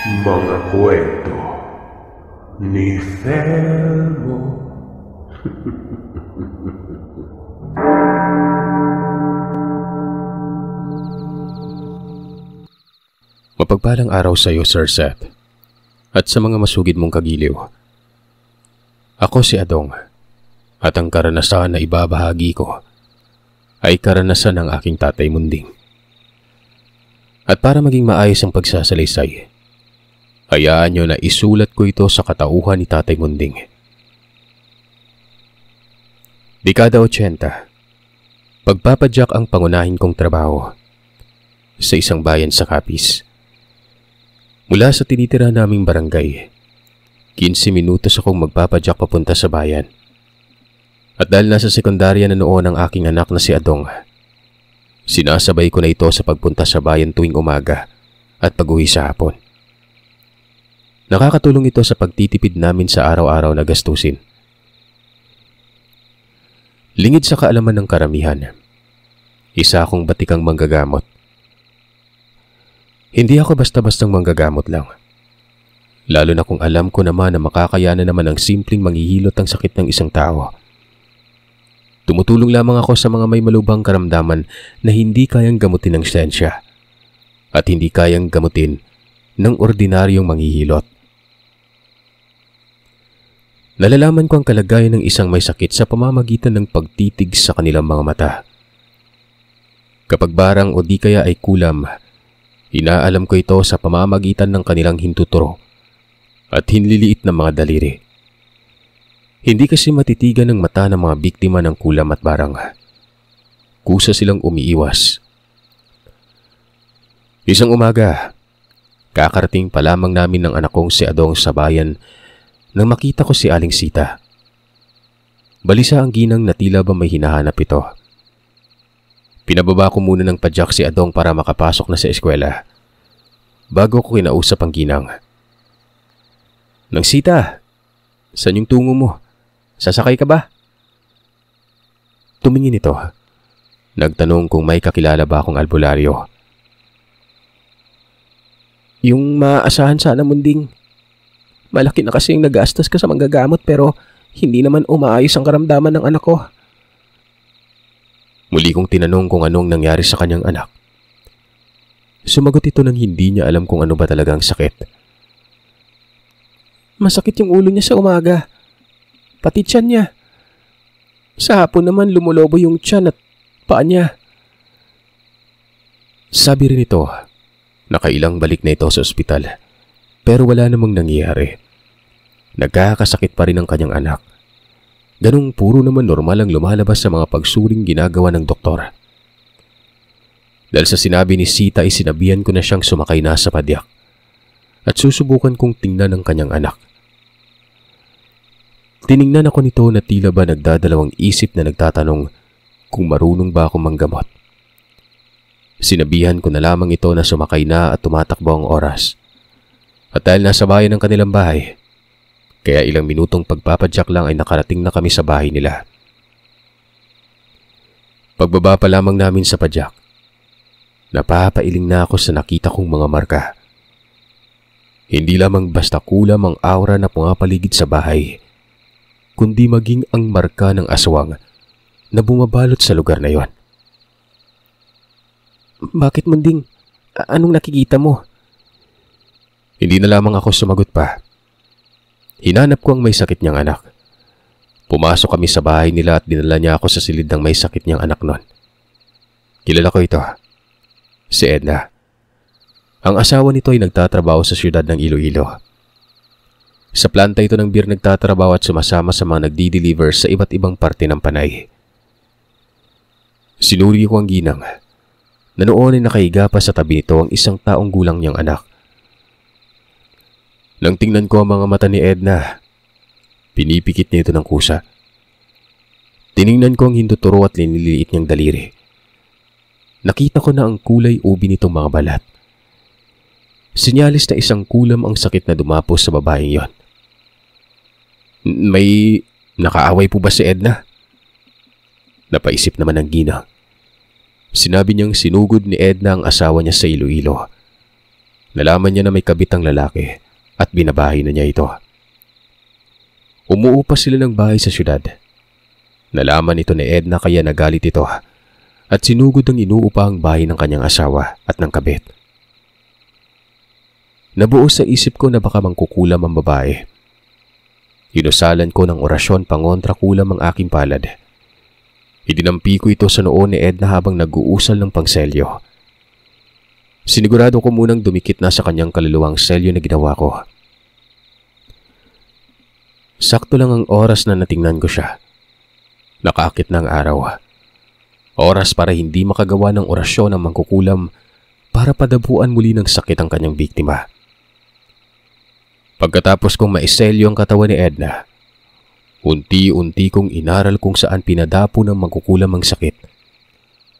Mga kwento ni Felmo. Mapagpalang araw sa iyo, Sir Seth, at sa mga masugid mong kagiliw. Ako si Adong, at ang karanasan na ibabahagi ko ay karanasan ng aking tatay Munding. At para maging maayos ang pagsasalaysay, hayaan nyo na isulat ko ito sa katauhan ni Tatay Munding. Dekada 80, pagpapadyak ang pangunahin kong trabaho sa isang bayan sa Capiz. Mula sa tinitira naming barangay, 15 minutos akong magpapadyak papunta sa bayan. At dahil nasa sekundarya na noon ang aking anak na si Adong, sinasabay ko na ito sa pagpunta sa bayan tuwing umaga at pag-uwi sa hapon. Nakakatulong ito sa pagtitipid namin sa araw-araw na gastusin. Lingid sa kaalaman ng karamihan, isa akong batikang manggagamot. Hindi ako basta-bastang manggagamot lang. Lalo na kung alam ko naman na makakayanan naman ang simpleng manghihilot ang sakit ng isang tao. Tumutulong lamang ako sa mga may malubhang karamdaman na hindi kayang gamutin ng siyensya at hindi kayang gamutin ng ordinaryong manghihilot. Nalalaman ko ang kalagayan ng isang may sakit sa pamamagitan ng pagtitig sa kanilang mga mata. Kapag barang o di kaya ay kulam, inaalam ko ito sa pamamagitan ng kanilang hintuturo at hinliliit na mga daliri. Hindi kasi matitigan ng mata ng mga biktima ng kulam at barang. Kusa silang umiiwas. Isang umaga, kakarating pa lamang namin ng anak kong si Adong sa bayan nang makita ko si Aling Sita. Balisa ang ginang na tila ba may hinahanap ito. Pinababa ko muna ng padyak si Adong para makapasok na sa eskwela, bago ko kinausap ang ginang. "Nang Sita, saan yung tungo mo? Sasakay ka ba?" Tumingin ito. Nagtanong kung may kakilala ba akong albularyo. "Yung maaasahan sana, Munding. Malaki na kasi yung nagastos ka sa manggagamot pero hindi naman umaayos ang karamdaman ng anak ko." Muli kong tinanong kung anong nangyari sa kanyang anak. Sumagot ito nang hindi niya alam kung ano ba talagang sakit. "Masakit yung ulo niya sa umaga. Pati tiyan niya. Sa hapon naman lumulobo yung tiyan at paa niya." Sabi rin ito, nakailang balik na ito sa ospital, pero wala namang nangyayari. Nagkakasakit pa rin ang kanyang anak. Ganong puro naman normal ang lumalabas sa mga pagsuring ginagawa ng doktor. Dahil sa sinabi ni Sita ay sinabihan ko na siyang sumakay na sa padyak at susubukan kong tingnan ang kanyang anak. Tiningnan ako nito na tila ba nagdadalawang isip na nagtatanong kung marunong ba ako manggamot. Sinabihan ko na lamang ito na sumakay na at tumatakbo ang oras. At dahil nasa bayan ng kanilang bahay, kaya ilang minutong pagpapadyak lang ay nakarating na kami sa bahay nila. Pagbaba pa lamang namin sa padyak, napapailing na ako sa nakita kong mga marka. Hindi lamang basta kulam ang aura na pumapaligid sa bahay, kundi maging ang marka ng aswang na bumabalot sa lugar na yon. "Bakit, Munding? Anong nakikita mo?" Hindi na lamang ako sumagot pa. Hinanap ko ang may sakit niyang anak. Pumasok kami sa bahay nila at dinala niya ako sa silid ng may sakit niyang anak nun. Kilala ko ito. Si Edna. Ang asawa nito ay nagtatrabaho sa siyudad ng Iloilo. Sa planta ito ng beer nagtatrabaho at sumasama sa mga nagdi-deliver sa iba't ibang parte ng Panay. Sinuri ko ang ginang na noon ay nakahiga pa sa tabi nito ang isang taong gulang niyang anak. Nang tingnan ko ang mga mata ni Edna, pinipikit niya ito ng kusa. Tiningnan ko ang hinduturo at liniliit niyang daliri. Nakita ko na ang kulay ubi nitong mga balat. Sinyalis na isang kulam ang sakit na dumapos sa babaeng yon. "May nakaaway po ba si Edna?" Napaisip naman ang ginang. Sinabi niyang sinugod ni Edna ang asawa niya sa Iloilo. Nalaman niya na may kabit ang lalaki at binabahay na niya ito. Umuupa sila ng bahay sa syudad. Nalaman ito ni Edna kaya nagalit ito at sinugod ang inuupahang bahay ng kanyang asawa at ng kabit. Nabuo sa isip ko na baka mangkukulam ang babae. Inusalan ko ng orasyon pangontra kulam ang aking palad. Idinampi ko ito sa noo ni Edna habang nag-uusal ng pangselyo. Sinigurado ko munang dumikit na sa kanyang kaluluwang selyo na ginawa ko. Sakto lang ang oras na natingnan ko siya. Nakaakit na ang araw. Oras para hindi makagawa ng orasyon ang mangkukulam para padabuan muli ng sakit ang kanyang biktima. Pagkatapos kong maiselyo ang katawan ni Edna, unti-unti kong inaral kung saan pinadapo ng mangkukulam ang sakit.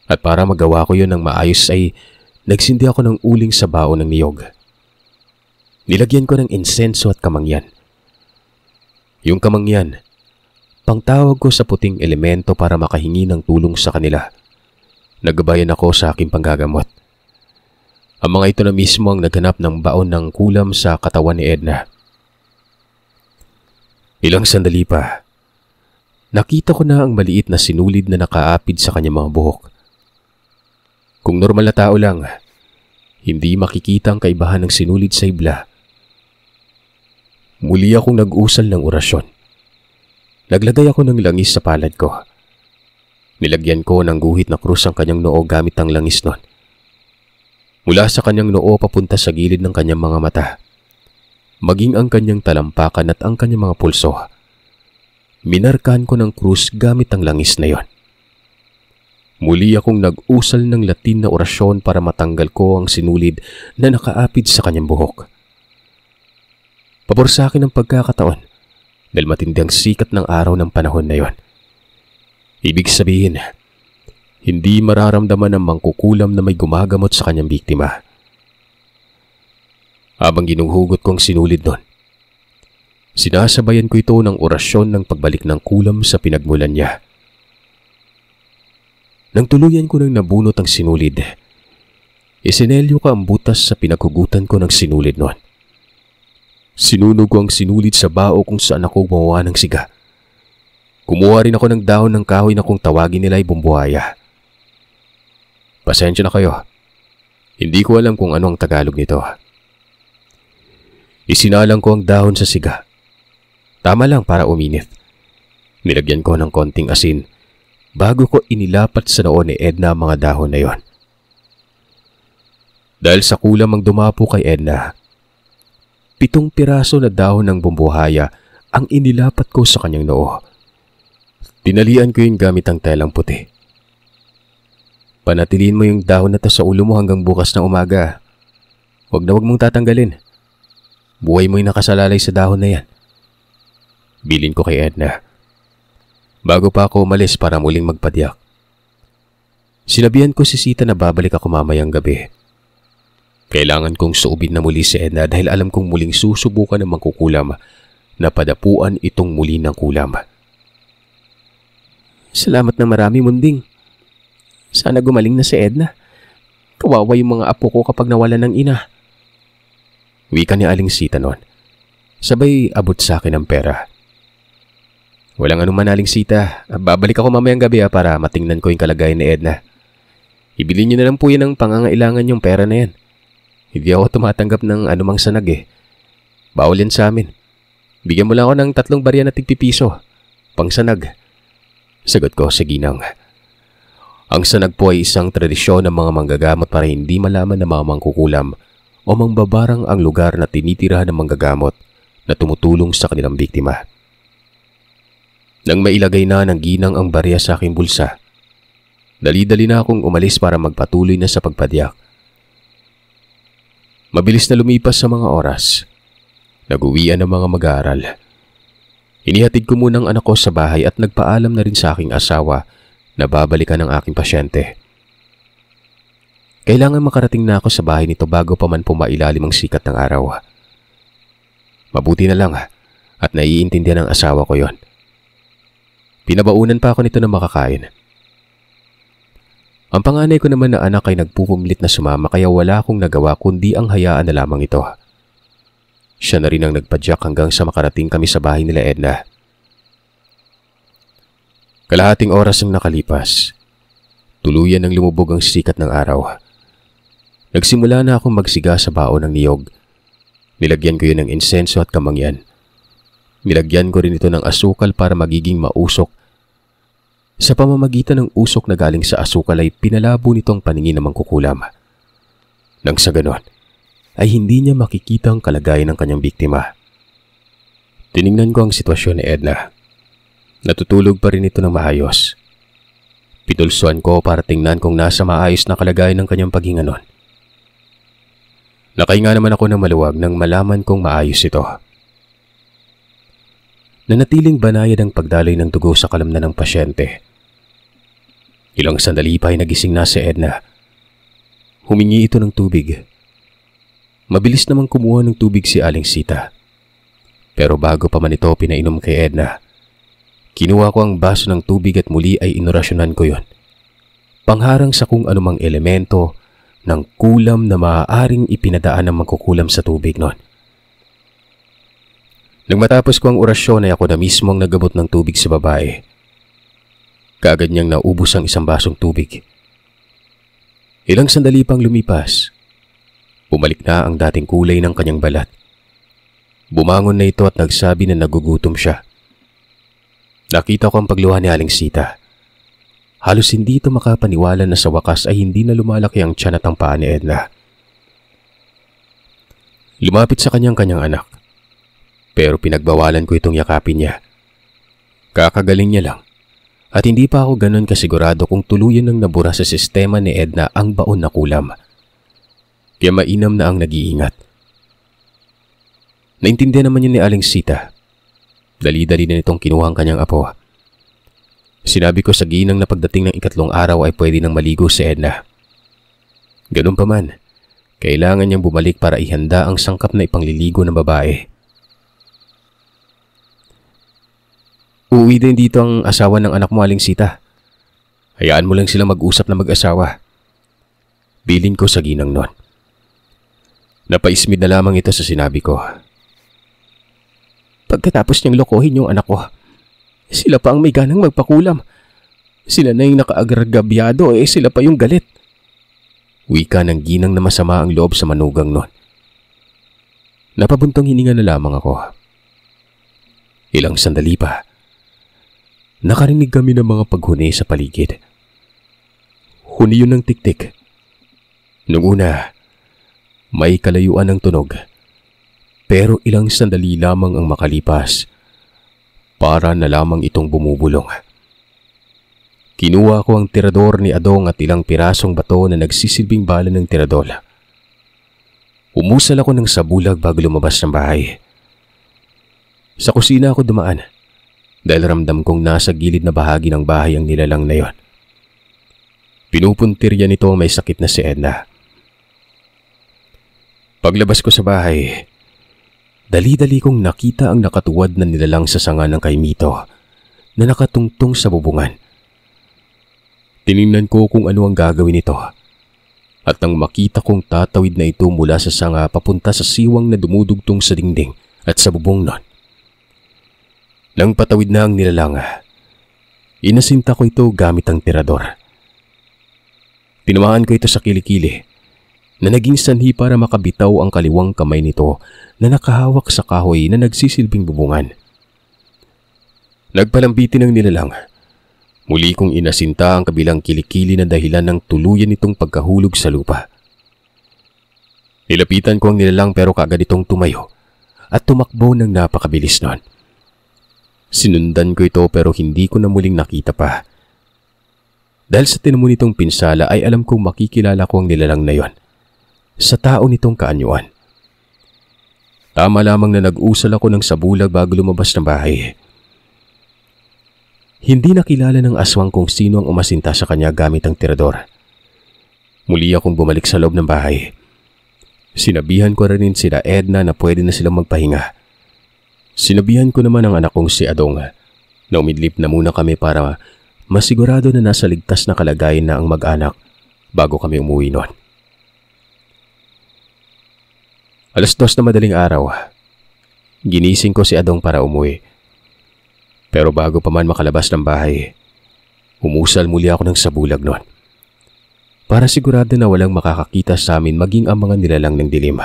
At para magawa ko yun ng maayos ay nagsindi ako ng uling sa baon ng niyog. Nilagyan ko ng insenso at kamangyan. Yung kamangyan, pangtawag ko sa puting elemento para makahingi ng tulong sa kanila. Nagbayan ako sa aking panggagamot. Ang mga ito na mismo ang naghanap ng baon ng kulam sa katawan ni Edna. Ilang sandali pa, nakita ko na ang maliit na sinulid na nakaapid sa kanyang mga buhok. Kung normal na tao lang, hindi makikita ang kaibahan ng sinulid sa ibla. Muli akong nag-usal ng orasyon. Naglagay ako ng langis sa palad ko. Nilagyan ko ng guhit na krus ang kanyang noo gamit ang langis nun. Mula sa kanyang noo papunta sa gilid ng kanyang mga mata, maging ang kanyang talampakan at ang kanyang mga pulso. Minarkahan ko ng krus gamit ang langis na yon. Muli akong nag-usal ng Latin na orasyon para matanggal ko ang sinulid na nakaapid sa kanyang buhok. Pabor sa akin ang pagkakataon dahil matindi ang sikat ng araw ng panahon na yon. Ibig sabihin, hindi mararamdaman ng mangkukulam na may gumagamot sa kanyang biktima. Habang ginuhugot kong sinulid nun, sinasabayan ko ito ng orasyon ng pagbalik ng kulam sa pinagmulan niya. Nang tuluyan ko nang nabunot ang sinulid, isinelyo ko ang butas sa pinaghugutan ko ng sinulid nun. Sinunog ko ang sinulid sa bao kung saan ako gumawa ng siga. Kumuha rin ako ng dahon ng kahoy na kung tawagin nila ay bumbuhaya. Pasensya na kayo. Hindi ko alam kung ano ang Tagalog nito. Isinalang ko ang dahon sa siga. Tama lang para uminit. Nilagyan ko ng konting asin bago ko inilapat sa noo ni Edna ang mga dahon na yon. Dahil sa kulam ang dumapo kay Edna, 7 piraso na dahon ng bumbuhaya ang inilapat ko sa kanyang noo. Tinalian ko yun gamit ang telang puti. Panatiliin mo yung dahon na to sa ulo mo hanggang bukas na umaga. Huwag mong tatanggalin. Buhay mo yung nakasalalay sa dahon na yan. Bilin ko kay Edna. Bago pa ako umalis para muling magpadyak. Sinabihan ko si Sita na babalik ako mamayang gabi. Kailangan kong suubin na muli si Edna dahil alam kong muling susubukan ng mangkukulam na padapuan itong muli ng kulam. Salamat na marami, Munding. Sana gumaling na si Edna. Kawawa yung mga apo ko kapag nawalan ng ina. Wika ni Aling Sita noon. Sabay abot sa akin ang pera. Walang anuman, Aling Sita. Babalik ako mamayang gabi para matingnan ko yung kalagayan ni Edna. Ibili niyo na lang po yan ang pangangailangan yung pera na yan. Hindi ako tumatanggap ng anumang sanag eh. Bawal yan sa amin. Bigyan mo lang ako ng 3 barya na tig-piso. Pang sanag. Sagot ko sa ginang. Ang sanag po ay isang tradisyon ng mga manggagamot para hindi malaman ng mga mangkukulam o mangbabarang ang lugar na tinitirahan ng manggagamot na tumutulong sa kanilang biktima. Nang mailagay na ng ginang ang barya sa aking bulsa, dali-dali na akong umalis para magpatuloy na sa pagpadyak. Mabilis na lumipas sa mga oras. Nag-uwian ang mga mag-aaral. Inihatid ko muna ang anak ko sa bahay at nagpaalam na rin sa aking asawa na babalikan ng aking pasyente. Kailangan makarating na ako sa bahay nito bago pa man pumailalim ang sikat ng araw. Mabuti na lang at naiintindihan ng asawa ko yon. Pinabaunan pa ako nito ng makakain. Ang panganay ko naman na anak ay nagpupumilit na sumama kaya wala akong nagawa kundi ang hayaan na lamang ito. Siya na rin ang nagpadyak hanggang sa makarating kami sa bahay nila Edna. Kalahating oras ang nakalipas. Tuluyan ang lumubog ang sikat ng araw. Nagsimula na akong magsiga sa baon ng niyog. Nilagyan ko yun ng insenso at kamangyan. Nilagyan ko rin ito ng asukal para magiging mausok. Sa pamamagitan ng usok na galing sa asukal ay pinalabo nitong paningin ng mangkukulam. Nang sa ganon, ay hindi niya makikita ang kalagayan ng kanyang biktima. Tiningnan ko ang sitwasyon ni Edna. Natutulog pa rin ito ng maayos. Pinulsuan ko para tingnan kung nasa maayos na kalagayan ng kanyang paghinga nun. Nakahinga naman ako ng maluwag nang malaman kong maayos ito. Nanatiling banayad ang pagdaloy ng dugo sa kalamnan ng pasyente. Ilang sandali pa ay nagising na si Edna. Humingi ito ng tubig. Mabilis namang kumuha ng tubig si Aling Sita. Pero bago pa man ito pinainom kay Edna, kinuha ko ang baso ng tubig at muli ay inorasyonan ko yon. Pangharang sa kung anumang elemento ng kulam na maaaring ipinadaan ng mangkukulam sa tubig nun. Nang matapos ko ang orasyon ay ako na mismo ang nagabot ng tubig sa babae. Kaagad niyang naubos ang isang basong tubig. Ilang sandali pang lumipas, bumalik na ang dating kulay ng kanyang balat. Bumangon na ito at nagsabi na nagugutom siya. Nakita ko ang pagluha ni Aling Sita. Halos hindi ito makapaniwala na sa wakas ay hindi na lumalaki ang tiyan at ang paa ni Edna. Lumapit sa kanyang anak. Pero pinagbawalan ko itong yakapin niya. Kakagaling niya lang. At hindi pa ako ganun kasigurado kung tuluyan nang nabura sa sistema ni Edna ang baon na kulam. Kaya mainam na ang nag-iingat. Naintindihan naman yun ni Aling Sita. Dali-dali na nitong kinuha ang kanyang apo. Sinabi ko sa ginang na pagdating ng ikatlong araw ay pwede nang maligo si Edna. Ganun pa man, kailangan niyang bumalik para ihanda ang sangkap na ipangliligo ng babae. Uuwi din dito ang asawa ng anak mo, Aling Sita. Hayaan mo lang sila mag-usap na mag-asawa. Bilin ko sa ginang nun. Napaismid na lamang ito sa sinabi ko. Pagkatapos niyang lokohin yung anak ko, sila pa ang may ganang magpakulam. Sila na yung nakaagargabyado sila pa yung galit. Wika ng ginang na masama ang loob sa manugang nun. Napabuntong hininga na lamang ako. Ilang sandali pa, nakarinig kami ng mga paghuni sa paligid. Huni yun ng tiktik. Noong una, may kalayuan ng tunog. Pero ilang sandali lamang ang makalipas para na lamang itong bumubulong. Kinuha ko ang tirador ni Adong at ilang pirasong bato na nagsisilbing bala ng tirador. Umusal ako ng sabulag bago lumabas ng bahay. Sa kusina ako dumaan dahil ramdam kong nasa gilid na bahagi ng bahay ang nilalang na yon. Pinupuntirya nito ang may sakit na si Edna. Paglabas ko sa bahay, dali-dali kong nakita ang nakatuwad na nilalang sa sanga ng kaimito na nakatungtong sa bubungan. Tiningnan ko kung ano ang gagawin nito at nang makita kong tatawid na ito mula sa sanga papunta sa siwang na dumudugtong sa dingding at sa bubong nun. Nang patawid na ang nilalang, inasinta ko ito gamit ang tirador. Tinamaan ko ito sa kilikili na naging sanhi para makabitaw ang kaliwang kamay nito na nakahawak sa kahoy na nagsisilbing bubungan. Nagpalambitin ang nilalang. Muli kong inasinta ang kabilang kilikili na dahilan ng tuluyan nitong pagkahulog sa lupa. Nilapitan ko ang nilalang pero kaagad itong tumayo at tumakbo ng napakabilis nun. Sinundan ko ito pero hindi ko na muling nakita pa. Dahil sa tinamo nitong pinsala ay alam kong makikilala ko ang nilalang na yon sa tao nitong kaanyuan. Tama lamang na nag-usal ako ng sabulag bago lumabas ng bahay. Hindi nakilala ng aswang kung sino ang umasinta sa kanya gamit ang tirador. Muli akong bumalik sa loob ng bahay. Sinabihan ko rin sila Edna na pwede na silang magpahinga. Sinabihan ko naman ang anak kong si Adong na umidlip na muna kami para masigurado na nasa ligtas na kalagayan na ang mag-anak bago kami umuwi noon. 2:00 na madaling araw, ginising ko si Adong para umuwi. Pero bago pa man makalabas ng bahay, umusal muli ako ng sabulag noon. Para sigurado na walang makakakita sa amin maging ang mga nilalang ng dilim.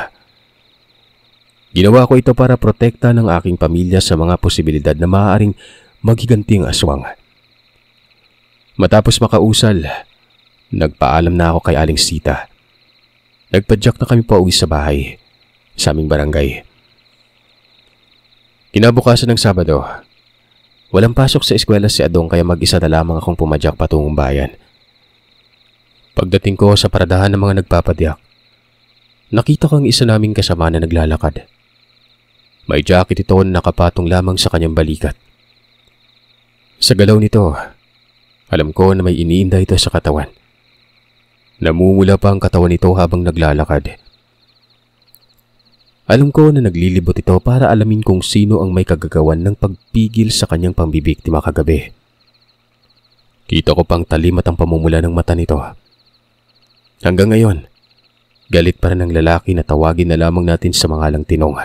Ginawa ko ito para protekta ng aking pamilya sa mga posibilidad na maaaring maghiganting aswang. Matapos makausal, nagpaalam na ako kay Aling Sita. Nagpadyak na kami pauwi sa bahay, sa aming barangay. Kinabukasan ng Sabado, walang pasok sa eskwela si Adong kaya mag-isa na lamang akong pumadyak patungong bayan. Pagdating ko sa paradahan ng mga nagpapadyak, nakita ko ang isa naming kasama na naglalakad. May jacket ito na nakapatong lamang sa kanyang balikat. Sa galaw nito, alam ko na may iniinda ito sa katawan. Namumula pa ang katawan nito habang naglalakad. Alam ko na naglilibot ito para alamin kung sino ang may kagagawan ng pagpigil sa kanyang pambibiktima kagabi. Kita ko pang talim at ang pamumula ng mata nito. Hanggang ngayon, galit pa rin ang lalaki na tawagin na lamang natin sa mangalang Tinong.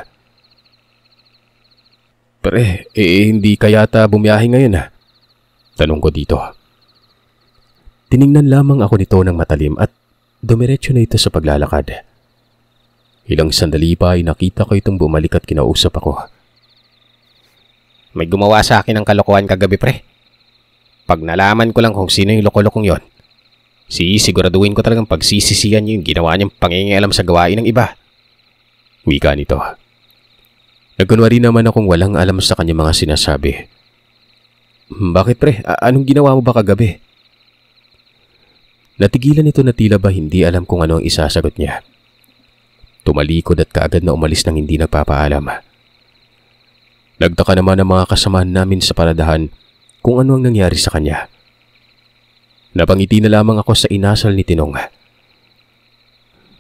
Pre, hindi kayata bumiyahe ngayon Tanong ko dito. Tiningnan lamang ako nito ng matalim at dumiretso na ito sa paglalakad. Ilang sandali pa ay nakita ko itong bumalik at kinausap ako. May gumawa sa akin ng kalokohan kagabi, pre. Pag nalaman ko lang kung sino yung loko-lokong yon, siguraduhin ko talagang pagsisisihan niyo yung ginawa niyang pangingialam sa gawain ng iba. Wika nito. Nagkunwari naman akong walang alam sa kanyang mga sinasabi. Bakit, pre? Anong ginawa mo ba kagabi? Natigilan ito na tila ba hindi alam kung ano ang isasagot niya. Tumalikod at kaagad na umalis nang hindi nagpapaalam. Nagtaka naman ang mga kasamahan namin sa paradahan kung ano ang nangyari sa kanya. Napangiti na lamang ako sa inasal ni Tinong.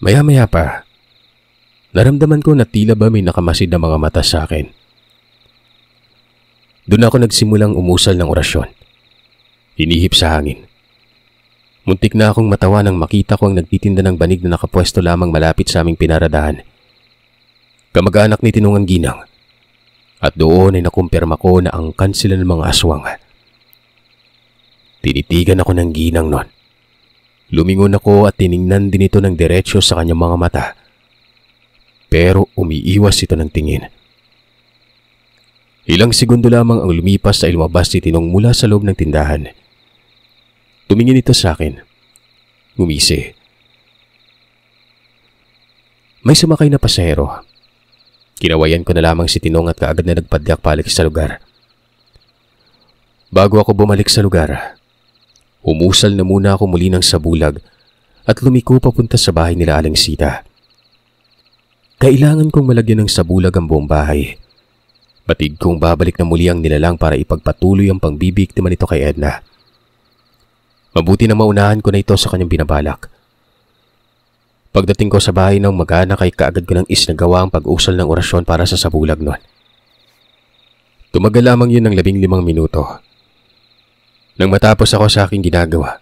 Maya-maya pa, naramdaman ko na tila ba may nakamasid na mga mata sa akin. Doon ako nagsimulang umusal ng orasyon. Hinihip sa hangin. Muntik na akong matawa nang makita ko ang nagtitinda ng banig na nakapwesto lamang malapit sa aming pinaradahan. Kamag-anak ni Tinong ang ginang. At doon ay nakumpirma ko na angkan sila ng mga aswang. Tinitigan ako ng ginang nun. Lumingon ako at tiningnan din ito ng diretsyo sa kanyang mga mata. Pero umiiwas ito ng tingin. Ilang segundo lamang ang lumipas sa lumabas si Tinong mula sa loob ng tindahan. Tumingin ito sa akin. Ngumisi. May sumakay na pasahero. Kinawayan ko na lamang si Tinong at kaagad na nagpadyak palik sa lugar. Bago ako bumalik sa lugar, umusal na muna ako muli ng sabulag at lumiko papunta sa bahay nila Aling Sita. Kailangan kong malagyan ng sabulag ang buong bahay. Batid kong babalik na muli ang nilalang para ipagpatuloy ang pangbibiktima nito kay Edna. Mabuti na maunahan ko na ito sa kanyang binabalak. Pagdating ko sa bahay ng mag-anak ay kaagad ko nang isnagawa ang pag-usal ng orasyon para sa sabulag nun. Tumagal lamang yun ng 15 minuto. Nang matapos ako sa aking ginagawa,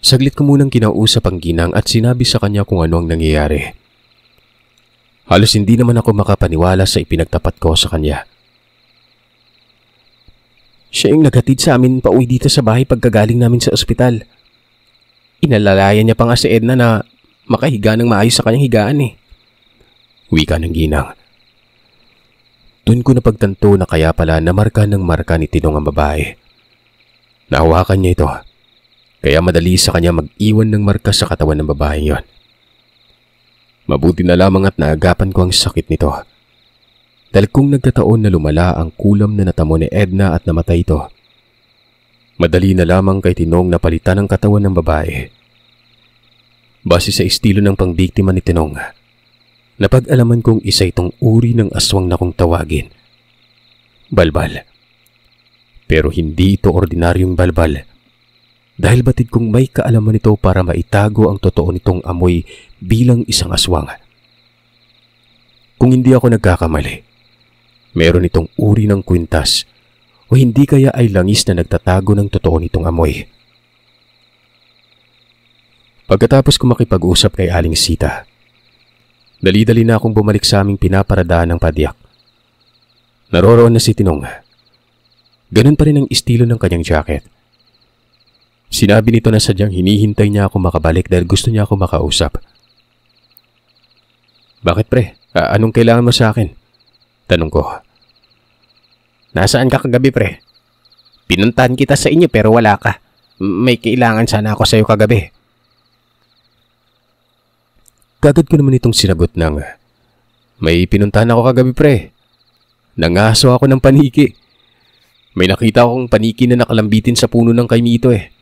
saglit ko munang kinausap ang ginang at sinabi sa kanya kung ano ang nangyayari. Halos hindi naman ako makapaniwala sa ipinagtapat ko sa kanya. Siya yung naghatid sa amin pauwi dito sa bahay pagkagaling namin sa ospital. Inalalayan niya pa nga si Edna na makahiga ng maayos sa kanyang higaan Wika ng ginang. Doon ko napagtanto na kaya pala namarka ng marka ni Tinong ang babae. Nahawakan niya ito, kaya madali sa kanya mag-iwan ng marka sa katawan ng babaeng yon. Mabuti na lamang at naagapan ko ang sakit nito. Dahil kung nagkataon na lumala ang kulam na natamo ni Edna at namatay ito, madali na lamang kay Tinong na palitan ang katawan ng babae. Base sa estilo ng pangbiktima ni Tinong, napag-alaman kong isa itong uri ng aswang na kong tawagin. Balbal. Pero hindi ito ordinaryong balbal. Dahil batid kong may kaalaman ito para maitago ang totoo nitong amoy bilang isang aswang. Kung hindi ako nagkakamali, meron itong uri ng kwintas O hindi kaya ay langis na nagtatago ng totoo nitong amoy? Pagkatapos ko makipag-usap kay Aling Sita, dali-dali na akong bumalik sa aming pinaparadahan ng padyak. Naroroon na si Tinong. Ganun pa rin ang estilo ng kanyang jacket. Sinabi nito na sadyang hinihintay niya ako makabalik dahil gusto niya ako makausap. Bakit pre? Anong kailangan mo sa akin? Tanong ko. Nasaan ka kagabi pre? Pinuntahan kita sa inyo pero wala ka. May kailangan sana ako sa iyo kagabi. Kagad ko naman itong sinagot ng, may pinuntahan ako kagabi pre. Nangaso ako ng paniki. May nakita akong paniki na nakalambitin sa puno ng kaimito eh.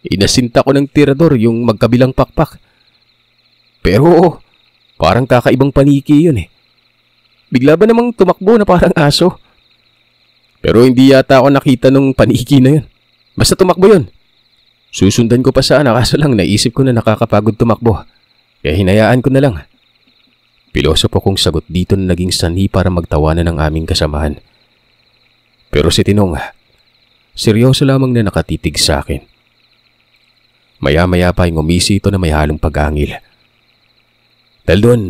Inasinta ko ng tirador yung magkabilang pakpak. Pero parang kakaibang paniki yun eh. Bigla ba namang tumakbo na parang aso? Pero hindi yata ako nakita nung paniki na yun. Basta tumakbo yun. Susundan ko pa sana kaso lang naisip ko na nakakapagod tumakbo. Kaya hinayaan ko na lang. Pilosopo kong sagot dito na naging sanhi para magtawanan ng aming kasamahan. Pero si Tinong, seryoso lamang na nakatitig sa akin. Maya-maya pa ay ngumisi ito na may halong pag-angil. Dahil doon,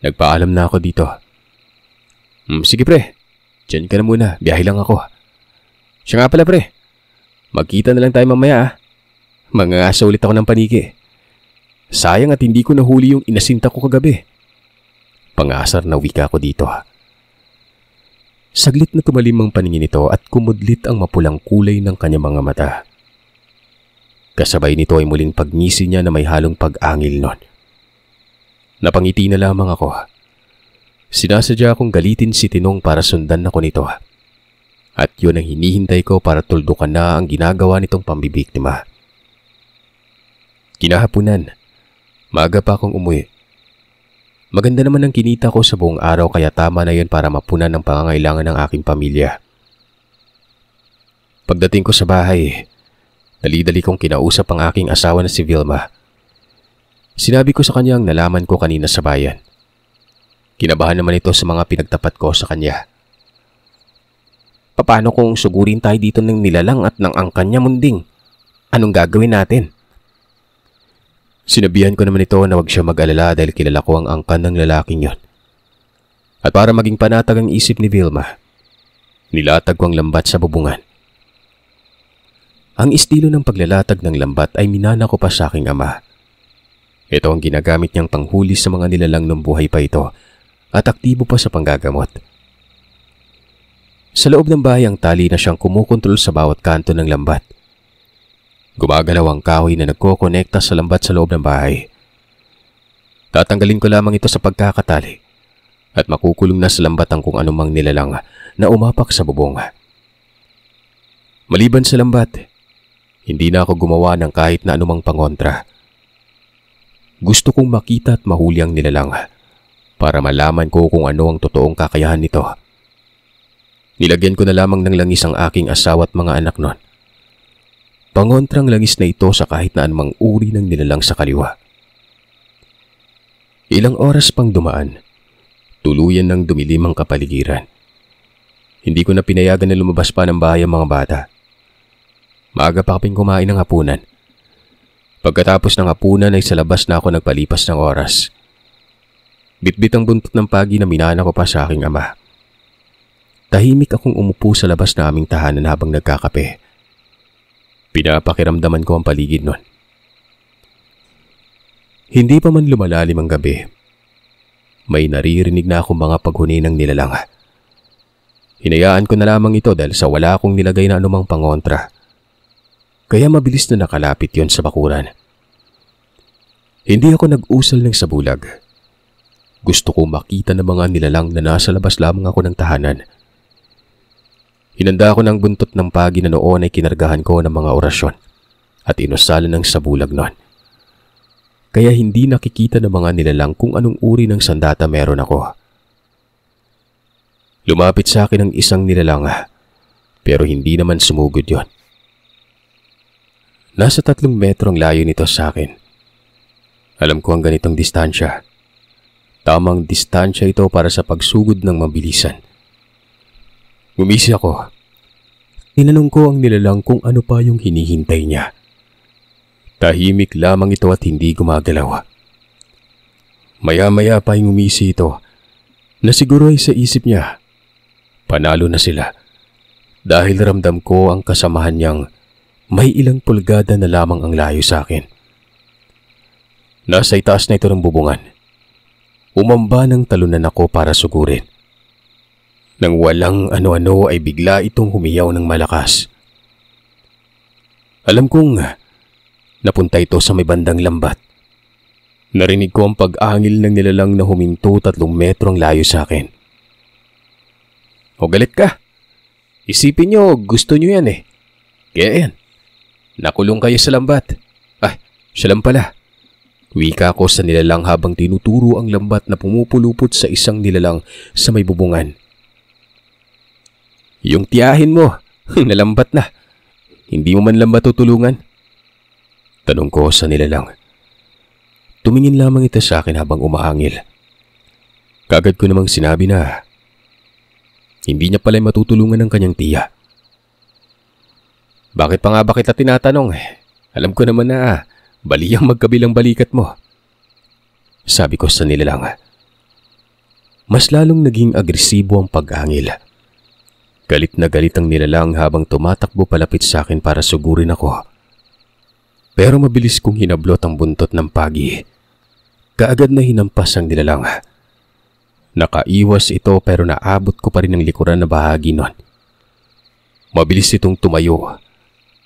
nagpaalam na ako dito. Sige pre, dyan ka na muna, biyahe lang ako. Siya nga pala pre, magkita na lang tayo mamaya. Mangangasa ulit ako ng paniki. Sayang at hindi ko nahuli yung inasinta ko kagabi. Pangasar na wika ko dito. Saglit na tumalim ang paningin nito at kumudlit ang mapulang kulay ng kanyang mga mata. Kasabay nito ay muling pagngisi niya na may halong pag-angil nun. Napangiti na lamang ako. Sinasadya akong galitin si Tinong para sundan ako nito. At yun ang hinihintay ko para tuldukan na ang ginagawa nitong pambibiktima. Kinahapunan, maaga pa akong umuwi. Maganda naman ang kinita ko sa buong araw kaya tama na yun para mapunan ang pangangailangan ng aking pamilya. Pagdating ko sa bahay, dali-dali kong kinausap ang aking asawa na si Vilma. Sinabi ko sa kanya ang nalaman ko kanina sa bayan. Kinabahan naman ito sa mga pinagtapat ko sa kanya. Paano kung sugurin tayo dito ng nilalang at ng angkan niya munding? Anong gagawin natin? Sinabihan ko naman ito na huwag siya mag-alala dahil kilala ko ang angkan ng lalaking yon. At para maging panatag ang isip ni Vilma, nilatag ko ang lambat sa bubungan. Ang estilo ng paglalatag ng lambat ay minana ko pa sa aking ama. Ito ang ginagamit niyang panghuli sa mga nilalang nung buhay pa ito at aktibo pa sa panggagamot. Sa loob ng bahay ang tali na siyang kumukontrol sa bawat kanto ng lambat. Gumagalaw ang kahoy na nagkokonekta sa lambat sa loob ng bahay. Tatanggalin ko lamang ito sa pagkakatali at makukulong na sa lambat ang kung anumang nilalang na umapak sa bubong. Maliban sa lambat, hindi na ako gumawa ng kahit na anumang pangontra. Gusto kong makita at mahuli ang nilalang para malaman ko kung ano ang totoong kakayahan nito. Nilagyan ko na lamang ng langis ang aking asawa at mga anak nun. Pangontrang langis na ito sa kahit na anumang uri ng nilalang sa kaliwa. Ilang oras pang dumaan, tuluyan ng dumilim ang kapaligiran. Hindi ko na pinayagan na lumabas pa ng bahay ang mga bata. Maaga pa kaming kumain ng hapunan. Pagkatapos ng hapunan ay sa labas na ako nagpalipas ng oras. Bitbit ang buntot ng pagi na minana ko pa sa aking ama. Tahimik akong umupo sa labas na aming tahanan habang nagkakape. Pinapakiramdaman ko ang paligid nun. Hindi pa man lumalalim ang gabi, may naririnig na akong mga paghuni ng nilalang. Hinayaan ko na lamang ito dahil sa wala akong nilagay na anumang pangontra. Kaya mabilis na nakalapit yon sa bakuran. Hindi ako nag-usal ng sabulag. Gusto kong makita ng mga nilalang na nasa labas lamang ako ng tahanan. Hinanda ko ng buntot ng pagi na noon ay kinargahan ko ng mga orasyon at inusalan ng sabulag noon. Kaya hindi nakikita ng mga nilalang kung anong uri ng sandata meron ako. Lumapit sa akin ang isang nilalang pero hindi naman sumugod yon. Nasa 3 metro ang layo nito sa akin. Alam ko ang ganitong distansya. Tamang distansya ito para sa pagsugod ng mabilisan. Gumisi ako. Tinanong ko ang nilalang kung ano pa yung hinihintay niya. Tahimik lamang ito at hindi gumagalaw. Maya-maya pa yung umisi ito na siguro ay sa isip niya. Panalo na sila dahil ramdam ko ang kasamahan niyang may ilang pulgada na lamang ang layo sa akin. Nasa itaas na ito ng bubungan. Umamba ng talunan ako para sugurin. Nang walang ano-ano ay bigla itong humiyaw ng malakas. Alam kong napunta ito sa may bandang lambat. Narinig ko ang pag-angil ng nilalang na huminto 3 metro ang layo sa akin. O galit ka? Isipin nyo, gusto nyo yan eh. Kaya yan, nakulong kayo sa lambat. Siya lang pala. Wika ko sa nilalang habang tinuturo ang lambat na pumupulupot sa isang nilalang sa may bubungan. Yung tiyahin mo, nalambat na. Hindi mo man lang matutulungan? Tanong ko sa nilalang. Tumingin lamang ito sa akin habang umaangil. Kagad ko namang sinabi na hindi niya pala matutulungan ng kanyang tiya. Bakit pa nga ba kita tinatanong? Alam ko naman na bali ang magkabilang balikat mo. Sabi ko sa nilalang. Mas lalong naging agresibo ang pag-angil. Galit na galit ang nilalang habang tumatakbo palapit sa akin para sugurin ako. Pero mabilis kong hinablot ang buntot ng pagi. Kaagad na hinampas ang nilalang. Nakaiwas ito pero naabot ko pa rin ang likuran na bahagi nun. Mabilis itong tumayo.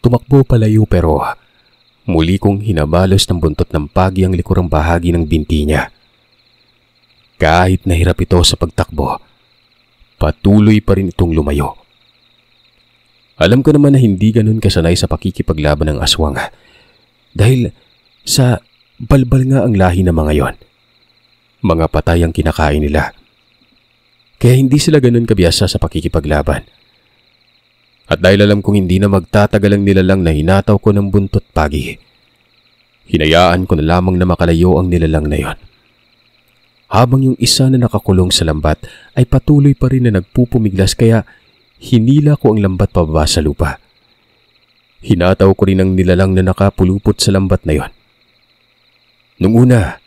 Tumakbo palayo pero muli kong hinabalos ng buntot ng pagi ang likurang bahagi ng binti niya. Kahit nahirap ito sa pagtakbo, patuloy pa rin itong lumayo. Alam ko naman na hindi ganun kasanay sa pakikipaglaban ng aswang. Dahil sa balbal nga ang lahi ng mga yon. Mga patay ang kinakain nila. Kaya hindi sila ganun kabiyasa sa pakikipaglaban. At dahil alam kong hindi na magtatagal ang nilalang na hinataw ko ng buntot pagi, hinayaan ko na lamang na makalayo ang nilalang na yon. Habang yung isa na nakakulong sa lambat ay patuloy pa rin na nagpupumiglas kaya hinila ko ang lambat pababa sa lupa. Hinataw ko rin ang nilalang na nakapulupot sa lambat na yon. Nung una,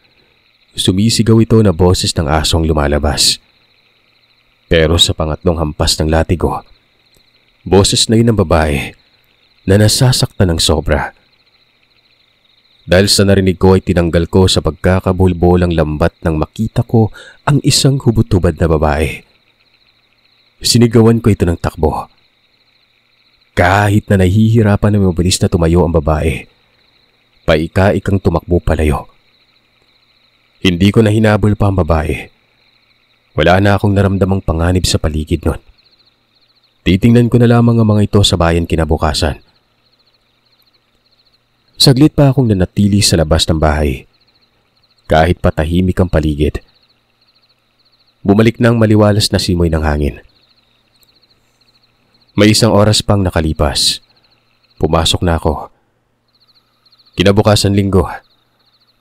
sumisigaw ito na boses ng asong lumalabas. Pero sa pangatlong hampas ng latigo, boses na yun ng babae na nasasaktan ng sobra. Dahil sa narinig ko ay tinanggal ko sa pagkakabulbol ang lambat nang makita ko ang isang hubot-hubad na babae. Sinigawan ko ito ng takbo. Kahit na nahihirapan na mabilis na tumayo ang babae, paika-ikang tumakbo palayo. Hindi ko na hinabol pa ang babae. Wala na akong naramdamang panganib sa paligid nun. Titingnan ko na lamang ang mga ito sa bayan kinabukasan. Saglit pa akong nanatili sa labas ng bahay. Kahit patahimik ang paligid. Bumalik na ang maliwalas na simoy ng hangin. May 1 oras pang nakalipas. Pumasok na ako. Kinabukasan linggo.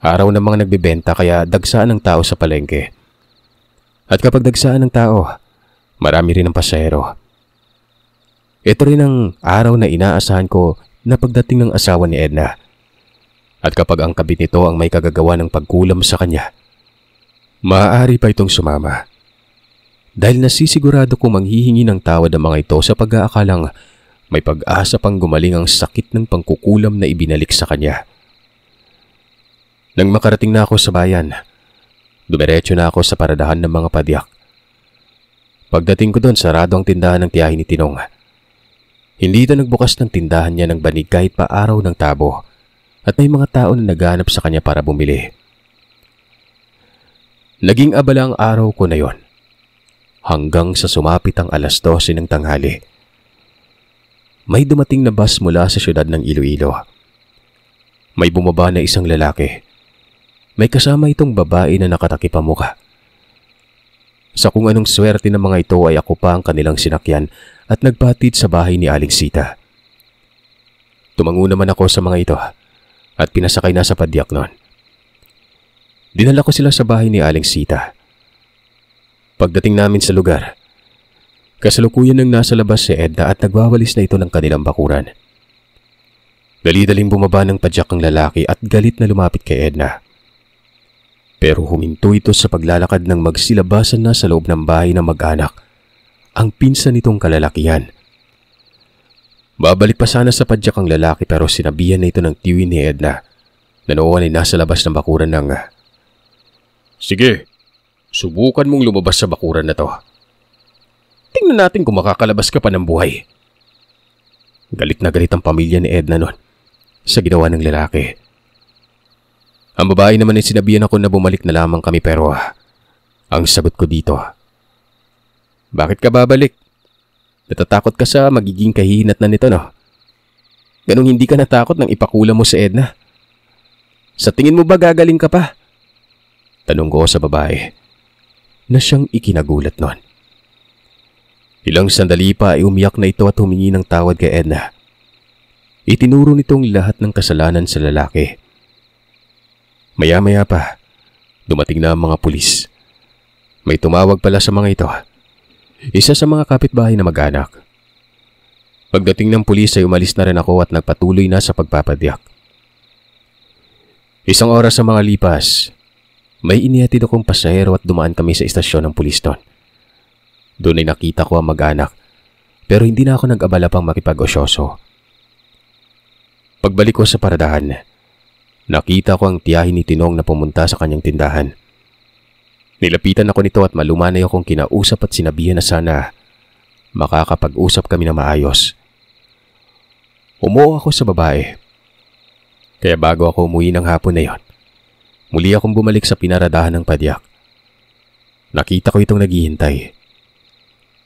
Araw ng mga nagbebenta kaya dagsaan ng tao sa palengke. At kapag dagsaan ng tao, marami rin ang pasahero. Ito rin ang araw na inaasahan ko na pagdating ng asawa ni Edna. At kapag ang kabit nito ang may kagagawa ng pagkulam sa kanya, maaari pa itong sumama. Dahil nasisigurado kong manghihingi ng tawad ang mga ito sa pag-aakalang may pag-asa pang gumaling ang sakit ng pangkukulam na ibinalik sa kanya. Nang makarating na ako sa bayan, dumiretso na ako sa paradahan ng mga padyak. Pagdating ko doon, sarado ang tindahan ng tiyahin ni Tinong. Hindi ito nagbukas ng tindahan niya ng banig kahit pa araw ng tabo at may mga tao na naghanap sa kanya para bumili. Naging abala ang araw ko na yon hanggang sa sumapit ang 12:00 ng tanghali. May dumating na bus mula sa syudad ng Iloilo. May bumaba na isang lalaki. May kasama itong babae na nakatakip ang mukha. Sa kung anong swerte ng mga ito ay ako pa ang kanilang sinakyan at nagpatid sa bahay ni Aling Sita. Tumango naman ako sa mga ito at pinasakay na sa padyak noon. Dinala ko sila sa bahay ni Aling Sita. Pagdating namin sa lugar, Kasalukuyan nang nasa labas si Edna at nagwawalis na ito ng kanilang bakuran. Dali-daling bumaba ng padyak ang lalaki at galit na lumapit kay Edna. Pero huminto ito sa paglalakad ng magsilabasan na sa loob ng bahay ng mag-anak, ang pinsan nitong kalalakihan. Babalik pa sana sa padyak ang lalaki pero sinabihan na ito ng tiwi ni Edna na noon ay nasa labas ng bakuran ng, "Sige, subukan mong lumabas sa bakuran na to. Tingnan natin kung makakalabas ka pa ng buhay." Galit na galit ang pamilya ni Edna noon sa ginawa ng lalaki. Ang babae naman ay sinabihan ako na bumalik na lamang kami pero ang sagot ko dito, "Bakit ka babalik? Natatakot ka sa magiging kahihinat na nito, no? Ganong hindi ka natakot nang ipakula mo sa Edna? Sa tingin mo ba gagaling ka pa?" Tanong ko sa babae na siyang ikinagulat noon. Ilang sandali pa ay umiyak na ito at humingi ng tawad kay Edna. Itinuro nitong lahat ng kasalanan sa lalaki. Maya-maya pa, dumating na ang mga pulis. May tumawag pala sa mga ito. Isa sa mga kapitbahay na mag-anak. Pagdating ng pulis ay umalis na rin ako at nagpatuloy na sa pagpapadyak. Isang oras sa mga lipas, may inihatid akong pasahero at dumaan kami sa istasyon ng pulis doon. Doon ay nakita ko ang mag-anak pero hindi na ako nag-abala pang makipag-osyoso. Pagbalik ko sa paradahan, nakita ko ang tiyahin ni Tinong na pumunta sa kanyang tindahan. Nilapitan ako nito at malumanay akong kinausap at sinabihan na sana makakapag-usap kami na maayos. Umuo ako sa babae. Kaya bago ako umuwi ng hapon na yon, muli akong bumalik sa pinaradahan ng padyak. Nakita ko itong naghihintay.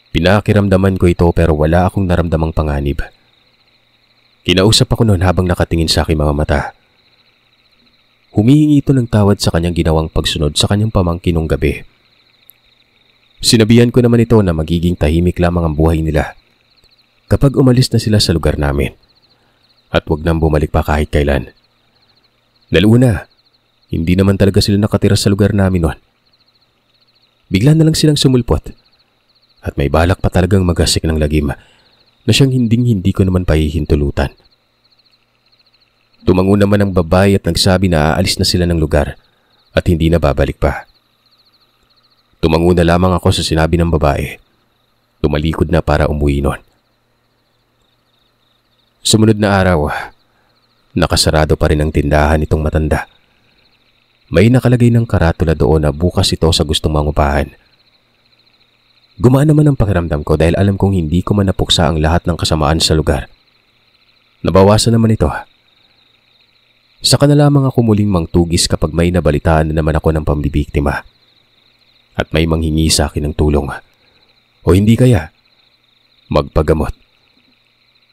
Pinakiramdaman ko ito pero wala akong naramdamang panganib. Kinausap ako noon habang nakatingin sa aking mga mata. Humihingi ito ng tawad sa kanyang ginawang pagsunod sa kanyang pamangkin nung gabi. Sinabihan ko naman ito na magiging tahimik lamang ang buhay nila kapag umalis na sila sa lugar namin at wag nang bumalik pa kahit kailan. Lalo hindi naman talaga sila nakatira sa lugar namin noon. Bigla na lang silang sumulpot at may balak pa talagang magasik ng lagim na siyang hindi ko naman pahihintulutan. Tumango naman ang babae at nagsabi na aalis na sila ng lugar at hindi na babalik pa. Tumango na lamang ako sa sinabi ng babae. Tumalikod na para umuwi noon. Sumunod na araw, nakasarado pa rin ang tindahan nitong matanda. May nakalagay ng karatula doon na bukas ito sa gustong mangupahan. Gumaan naman ang pakiramdam ko dahil alam kong hindi ko man napuksa ang lahat ng kasamaan sa lugar. Nabawasan naman ito. Saka na lamang ako muling mangtugis kapag may nabalitaan na naman ako ng pambibiktima. At may manghingi sa akin ng tulong. O hindi kaya, magpagamot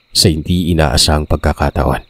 sa hindi inaasahang pagkakataon.